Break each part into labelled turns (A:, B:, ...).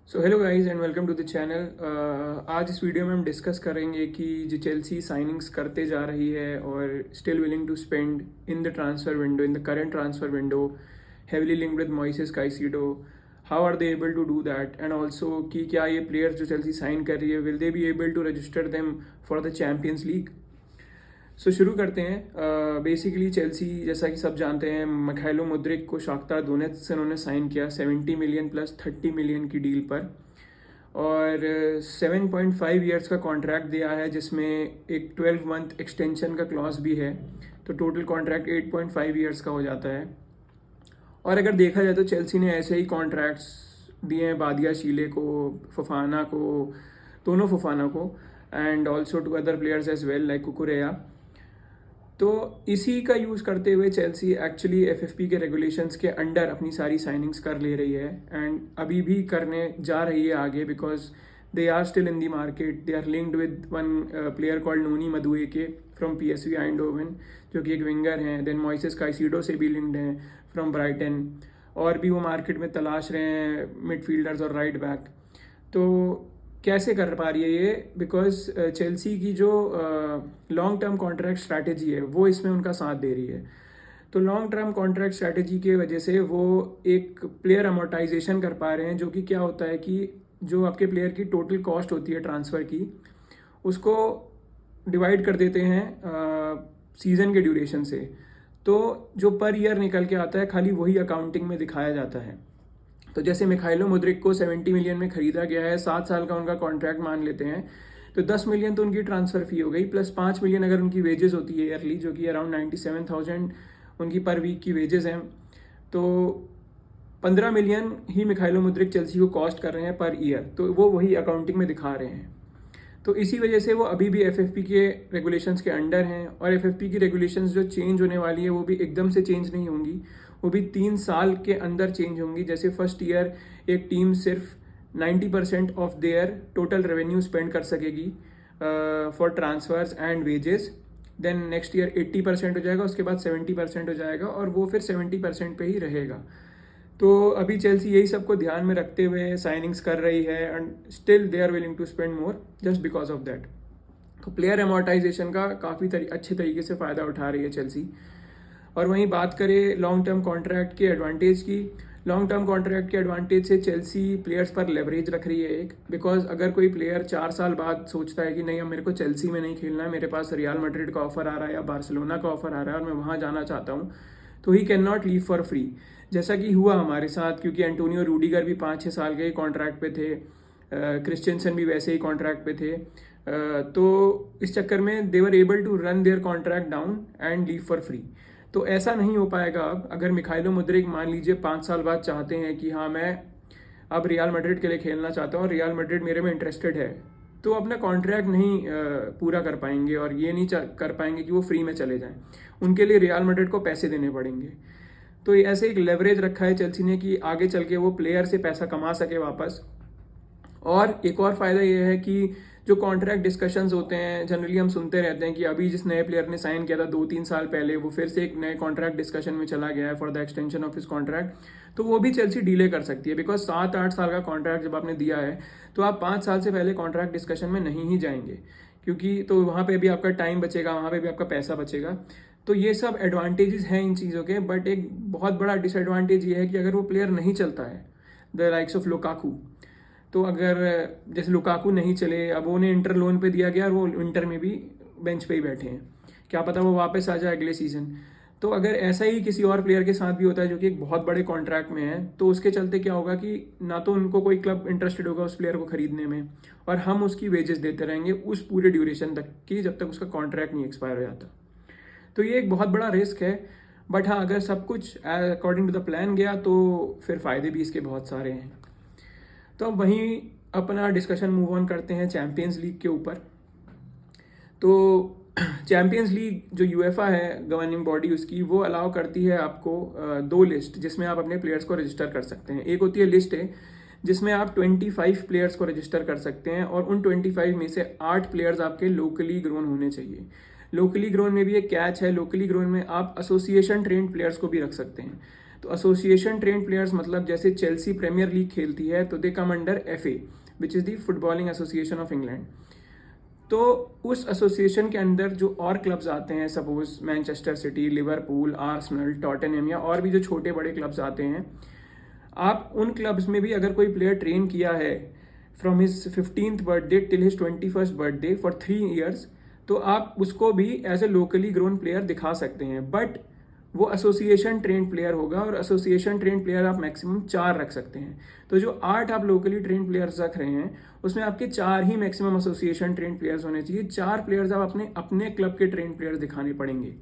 A: So hello guys and welcome to the channel. आज इस video में हम डिस्कस करेंगे कि जो चेल्सी साइनिंग्स करते जा रही है और still willing to spend in the transfer window, in the current transfer window, heavily linked with Moises Caicedo, how are they able to do that, and also कि क्या ये प्लेयर्स जो चेल्सी साइन कर रही है will they be able to register them for the Champions League. So शुरू करते हैं। बेसिकली चेल्सी, जैसा कि सब जानते हैं, मिखाइलो मुद्रिक को शाख्तार दोनेत्स्क से उन्होंने साइन किया 70 मिलियन प्लस 30 मिलियन की डील पर, और 7.5 ईयर्स का कॉन्ट्रैक्ट दिया है जिसमें एक 12 मंथ एक्सटेंशन का क्लॉज भी है। तो टोटल कॉन्ट्रैक्ट 8.5 ईयर्स का हो जाता है। और अगर देखा जाए तो चेल्सी ने ऐसे ही कॉन्ट्रैक्ट्स दिए हैं बादिया शीले को, फफाना को, दोनों फफाना को, and also to other players as well like Cucurella. तो इसी का यूज़ करते हुए चेल्सी एक्चुअली एफएफपी के रेगुलेशंस के अंडर अपनी सारी साइनिंग्स कर ले रही है, एंड अभी भी करने जा रही है आगे, because they are still in the market. They are linked with one player called Noni Madueke from PSV Eindhoven, जो कि एक विंगर हैं। देन मॉइसेस काइसीडो से भी लिंक्ड हैं फ्रॉम ब्राइटन, और भी वो मार्केट में तलाश रहे हैं मिडफील्डर्स और राइट बैक। तो कैसे कर पा रही है ये? बिकॉज चेल्सी की जो लॉन्ग टर्म कॉन्ट्रैक्ट स्ट्रैटेजी है वो इसमें उनका साथ दे रही है। तो लॉन्ग टर्म कॉन्ट्रैक्ट स्ट्रैटेजी के वजह से वो एक प्लेयर अमोर्टाइजेशन कर पा रहे हैं, जो कि क्या होता है कि जो आपके प्लेयर की टोटल कॉस्ट होती है ट्रांसफ़र की, उसको डिवाइड कर देते हैं सीज़न के ड्यूरेशन से। तो जो पर ईयर निकल के आता है खाली वही अकाउंटिंग में दिखाया जाता है। तो जैसे मिखाइलो मुद्रिक को 70 मिलियन में खरीदा गया है, 7 साल का उनका कॉन्ट्रैक्ट मान लेते हैं, तो 10 मिलियन तो उनकी ट्रांसफ़र फी हो गई, प्लस 5 मिलियन अगर उनकी वेजेस होती है ईयरली, जो कि अराउंड 97,000 उनकी पर वीक की वेजेस हैं। तो 15 मिलियन ही मिखाइलो मुद्रिक चेल्सी को कॉस्ट कर रहे हैं पर ईयर, तो वो वही अकाउंटिंग में दिखा रहे हैं। तो इसी वजह से वो अभी भी एफएफपी के रेगुलेशंस के अंडर हैं, और एफएफपी की रेगुलेशंस जो चेंज होने वाली है वो भी एकदम से चेंज नहीं होंगी, वो भी 3 साल के अंदर चेंज होंगी। जैसे फर्स्ट ईयर एक टीम सिर्फ 90% of their total revenue spend कर सकेगी for transfers and wages. Then next year 80% हो जाएगा, उसके बाद 70% हो जाएगा, और वो फिर 70% पे ही रहेगा। तो अभी चेल्सी यही सबको ध्यान में रखते हुए साइनिंग्स कर रही है, and still they are willing to spend more just because of that. तो प्लेयर अमोर्टाइजेशन का काफ़ी अच्छे तरीके से फ़ायदा उठा रही है चेल्सी। और वहीं बात करें लॉन्ग टर्म कॉन्ट्रैक्ट के एडवांटेज की, लॉन्ग टर्म कॉन्ट्रैक्ट के एडवांटेज से चेल्सी प्लेयर्स पर लेवरेज रख रही है एक, बिकॉज अगर कोई प्लेयर 4 साल बाद सोचता है कि नहीं, अब मेरे को चेल्सी में नहीं खेलना है, मेरे पास रियल मैड्रिड का ऑफर आ रहा है या बार्सिलोना का ऑफर आ रहा है और मैं वहाँ जाना चाहता हूँ, तो he can not leave for free, जैसा कि हुआ हमारे साथ। क्योंकि एंटोनियो रूडिगर भी 5-6 साल के कॉन्ट्रैक्ट पे थे, क्रिश्चियनसन भी वैसे ही कॉन्ट्रैक्ट पे थे। तो इस चक्कर में they were able to run their contract down and leave for free. तो ऐसा नहीं हो पाएगा अब। अगर मिखाइलो मुद्रिक मान लीजिए 5 साल बाद चाहते हैं कि हाँ, मैं अब रियल मैड्रिड के लिए खेलना चाहता हूँ और रियल मैड्रिड मेरे में इंटरेस्टेड है, तो अपना कॉन्ट्रैक्ट नहीं पूरा कर पाएंगे, और ये नहीं कर पाएंगे कि वो फ्री में चले जाएं। उनके लिए रियल मैड्रिड को पैसे देने पड़ेंगे। तो ऐसे एक लेवरेज रखा है चेल्सी ने कि आगे चल के वो प्लेयर से पैसा कमा सके वापस। और एक और फ़ायदा ये है कि जो कॉन्ट्रैक्ट डिस्कशंस होते हैं, जनरली हम सुनते रहते हैं कि अभी जिस नए प्लेयर ने साइन किया था 2-3 साल पहले, वो फिर से एक नए कॉन्ट्रैक्ट डिस्कशन में चला गया है for the extension of his contract. तो वो भी चेल्सी डिले कर सकती है, बिकॉज 7-8 साल का कॉन्ट्रैक्ट जब आपने दिया है तो आप 5 साल से पहले कॉन्ट्रैक्ट डिस्कशन में नहीं ही जाएंगे, क्योंकि तो वहाँ पर भी आपका टाइम बचेगा, वहाँ पर भी आपका पैसा बचेगा। तो ये सब एडवांटेजेस हैं इन चीज़ों के, बट एक बहुत बड़ा डिसएडवांटेज ये है कि अगर वो प्लेयर नहीं चलता है, द लाइक्स ऑफ लुकाकू, तो अगर जैसे लुकाकू नहीं चले, अब उन्हें इंटर लोन पे दिया गया और वो इंटर में भी बेंच पे ही बैठे हैं, क्या पता वो वापस आ जाए अगले सीज़न। तो अगर ऐसा ही किसी और प्लेयर के साथ भी होता है जो कि एक बहुत बड़े कॉन्ट्रैक्ट में है, तो उसके चलते क्या होगा कि ना तो उनको कोई क्लब इंटरेस्टेड होगा उस प्लेयर को खरीदने में, और हम उसकी वेजेस देते रहेंगे उस पूरे ड्यूरेशन तक की, जब तक उसका कॉन्ट्रैक्ट नहीं एक्सपायर हो जाता। तो ये एक बहुत बड़ा रिस्क है, बट हाँ, अगर सब कुछ अकॉर्डिंग टू द प्लान गया तो फिर फ़ायदे भी इसके बहुत सारे हैं। तो अब वहीं अपना डिस्कशन मूव ऑन करते हैं चैम्पियंस लीग के ऊपर। तो चैम्पियंस लीग जो यूएफए है गवर्निंग बॉडी उसकी, वो अलाउ करती है आपको 2 लिस्ट जिसमें आप अपने प्लेयर्स को रजिस्टर कर सकते हैं। एक होती है लिस्ट है जिसमें आप 25 प्लेयर्स को रजिस्टर कर सकते हैं, और उन 25 में से 8 प्लेयर्स आपके लोकली ग्रोन होने चाहिए। लोकली ग्रोन में भी एक कैच है, लोकली ग्रोन में आप एसोसिएशन ट्रेंड प्लेयर्स को भी रख सकते हैं। तो एसोसिएशन ट्रेंड प्लेयर्स मतलब जैसे चेल्सी प्रीमियर लीग खेलती है तो they come under FA, which is the footballing association of England. तो उस एसोसिएशन के अंदर जो और क्लब्स आते हैं, suppose Manchester city, Liverpool, Arsenal, Tottenham या और भी जो छोटे बड़े क्लब्स आते हैं, आप उन क्लब्स में भी अगर कोई प्लेयर ट्रेन किया है from his 15th birthday till his 21st birthday for 3 years, तो आप उसको भी as a locally grown player दिखा सकते हैं, बट वो एसोसिएशन ट्रेंड प्लेयर होगा और एसोसिएशन ट्रेंड प्लेयर आप मैक्सिमम 4 रख सकते हैं। तो जो 8 आप लोकली ट्रेंड प्लेयर्स रख रहे हैं उसमें आपके 4 ही मैक्सिमम एसोसिएशन ट्रेंड प्लेयर्स होने चाहिए। 4 प्लेयर्स आप अपने अपने क्लब के ट्रेंड प्लेयर्स दिखाने पड़ेंगे,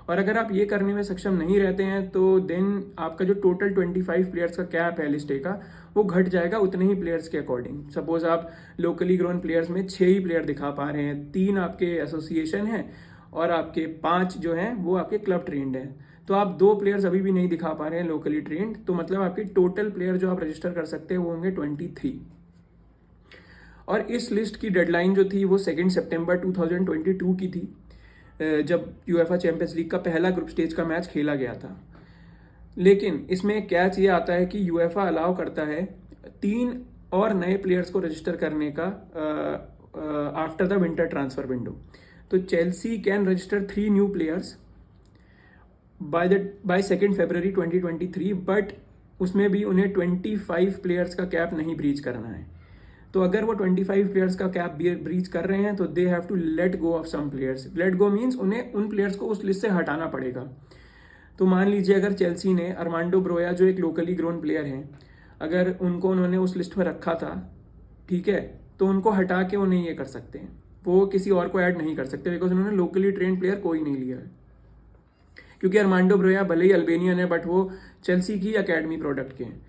A: और अगर आप ये करने में सक्षम नहीं रहते हैं तो देन आपका जो टोटल 25 प्लेयर्स का कैप है लिस्ट ए का, वो घट जाएगा उतने ही प्लेयर्स के अकॉर्डिंग। सपोज आप लोकली ग्रोन प्लेयर्स में 6 ही प्लेयर दिखा पा रहे हैं, 3 आपके एसोसिएशन हैं और आपके 5 जो हैं वो आपके क्लब ट्रेंड हैं, तो आप 2 प्लेयर्स अभी भी नहीं दिखा पा रहे हैं लोकली ट्रेंड, तो मतलब आपके टोटल प्लेयर जो आप रजिस्टर कर सकते हैं वो होंगे 23। और इस लिस्ट की डेडलाइन जो थी वो 2 सितंबर 2022 की थी, जब यूएफए चैंपियंस लीग का पहला ग्रुप स्टेज का मैच खेला गया था। लेकिन इसमें एक कैच ये आता है कि यूएफए अलाउ करता है 3 और नए प्लेयर्स को रजिस्टर करने का after the winter transfer window. तो Chelsea can register 3 new players by 2 February 2023, but उसमें भी उन्हें 25 प्लेयर्स का कैप नहीं ब्रीच करना है। तो अगर वो 25 प्लेयर्स का कैप ब्रीच कर रहे हैं तो they have to let go of some players. Let go means उन्हें उन प्लेयर्स को उस लिस्ट से हटाना पड़ेगा। तो मान लीजिए अगर चेल्सी ने अरमांडो ब्रोया जो एक लोकली ग्रोन प्लेयर हैं, अगर उनको उन्होंने उस लिस्ट में रखा था, ठीक है, तो उनको हटा के उन्हें ये कर सकते हैं, वो किसी और को ऐड नहीं कर सकते बिकॉज उन्होंने लोकली ट्रेन प्लेयर कोई नहीं लिया है। क्योंकि अरमांडो ब्रोया भले ही अल्बेनियन है बट वो चेल्सी की अकेडमी प्रोडक्ट के हैं,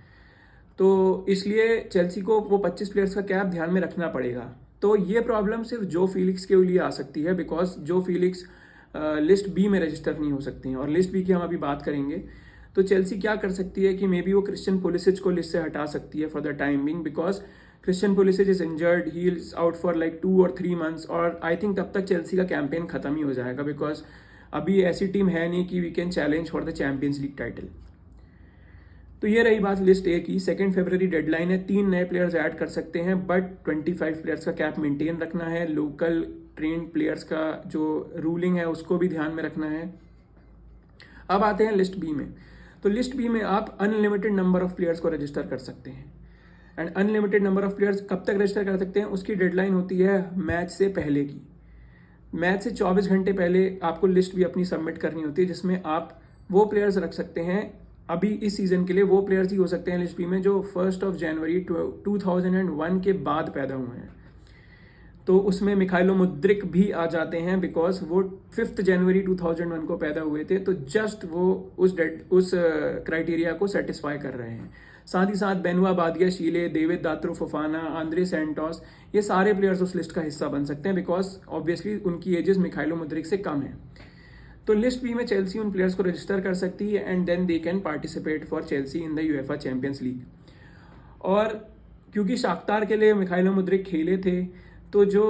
A: तो इसलिए चेल्सी को वो 25 प्लेयर्स का कैप ध्यान में रखना पड़ेगा। तो ये प्रॉब्लम सिर्फ जो फीलिक्स के लिए आ सकती है बिकॉज जो फीलिक्स लिस्ट बी में रजिस्टर नहीं हो सकती हैं, और लिस्ट बी की हम अभी बात करेंगे। तो चेल्सी क्या कर सकती है कि मे बी वो क्रिश्चियन पुलिसिच को लिस्ट से हटा सकती है for the time being, because Christian Pulisic is injured, he is out for like 2 और 3 months, और आई थिंक तब तक चेल्सी का कैंपेन खत्म ही हो जाएगा बिकॉज अभी ऐसी टीम है नहीं कि we can challenge for the Champions League title. तो ये रही बात लिस्ट ए की। 2 फरवरी डेडलाइन है, 3 नए प्लेयर्स ऐड कर सकते हैं बट 25 प्लेयर्स का कैप मेंटेन रखना है। लोकल ट्रेंड प्लेयर्स का जो रूलिंग है उसको भी ध्यान में रखना है। अब आते हैं लिस्ट बी में। तो लिस्ट बी में आप अनलिमिटेड नंबर ऑफ प्लेयर्स को रजिस्टर कर सकते हैं, and unlimited number of players कब तक रजिस्टर कर सकते हैं, उसकी डेडलाइन होती है मैच से पहले की। मैच से 24 घंटे पहले आपको लिस्ट भी अपनी सबमिट करनी होती है, जिसमें आप वो प्लेयर्स रख सकते हैं। अभी इस सीजन के लिए वो प्लेयर्स ही हो सकते हैं लिस्ट बी में जो 1 जनवरी 2001 के बाद पैदा हुए हैं। तो उसमें मिखाइलो मुद्रिक भी आ जाते हैं बिकॉज वो 5 जनवरी 2001 को पैदा हुए थे, तो जस्ट वो उस क्राइटेरिया को सेटिस्फाई कर रहे हैं। साथ ही साथ बेनुआ बादिया शीले, डेविड दात्रो फोफाना, आंद्रे सैंटोस, ये सारे प्लेयर्स उस लिस्ट का हिस्सा बन सकते हैं बिकॉज ऑब्वियसली उनकी एजेस मिखाइलो मुद्रिक से कम है। तो लिस्ट बी में चेल्सी उन प्लेयर्स को रजिस्टर कर सकती है and then they can participate for Chelsea in the UEFA Champions League. और क्योंकि शाख्तार के लिए मिखाइलो मुद्रिक खेले थे, तो जो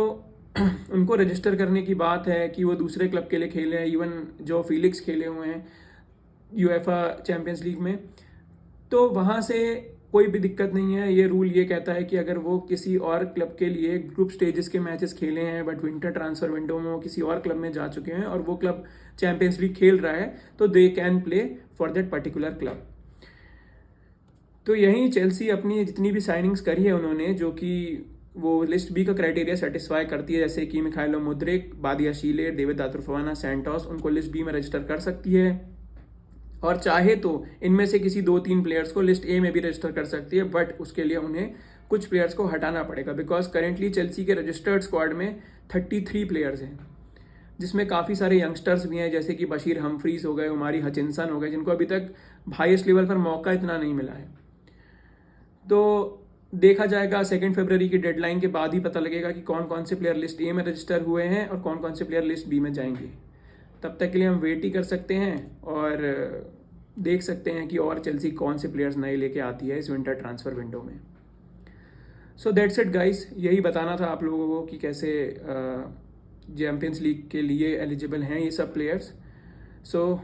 A: उनको रजिस्टर करने की बात है कि वो दूसरे क्लब के लिए खेले हैं, इवन जो फीलिक्स खेले हुए हैं यूएफए चैंपियंस लीग में, तो वहाँ से कोई भी दिक्कत नहीं है। ये रूल ये कहता है कि अगर वो किसी और क्लब के लिए ग्रुप स्टेजेस के मैचेस खेले हैं बट विंटर ट्रांसफर विंडो में वो किसी और क्लब में जा चुके हैं और वो क्लब चैंपियंस लीग खेल रहा है, तो they can play for that particular club. तो यहीं चेल्सी अपनी जितनी भी साइनिंग्स करी है उन्होंने, जो कि वो लिस्ट बी का क्राइटेरिया सेटिस्फाई करती है, जैसे कि मिखाइलो मुद्रिक, बादिया शीले, डेविड दात्रोफोवाना, सैंटोस, उनको लिस्ट बी में रजिस्टर कर सकती है। और चाहे तो इनमें से किसी 2-3 प्लेयर्स को लिस्ट ए में भी रजिस्टर कर सकती है, बट उसके लिए उन्हें कुछ प्लेयर्स को हटाना पड़ेगा बिकॉज करेंटली चेल्सी के रजिस्टर्ड स्क्वाड में 33 प्लेयर्स हैं, जिसमें काफ़ी सारे यंगस्टर्स भी हैं, जैसे कि बशीर हमफ्रीज हो गए, उमारी हचिनसन हो गए, जिनको अभी तक हाईएस्ट लेवल पर मौका इतना नहीं मिला है। तो देखा जाएगा 2 फरवरी की डेडलाइन के बाद ही पता लगेगा कि कौन कौन से प्लेयर लिस्ट ए में रजिस्टर हुए हैं और कौन कौन से प्लेयर लिस्ट बी में जाएंगे। तब तक के लिए हम वेट ही कर सकते हैं और देख सकते हैं कि और चेल्सी कौन से प्लेयर्स नए लेके आती है इस विंटर ट्रांसफर विंडो में। सो दैट्स इट गाइस, यही बताना था आप लोगों को कि कैसे चैंपियंस लीग के लिए एलिजिबल हैं ये सब players. So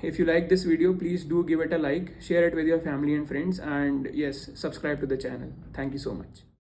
A: if you like this video, please do give it a like, share it with your family and friends, and yes, subscribe to the channel. Thank you so much.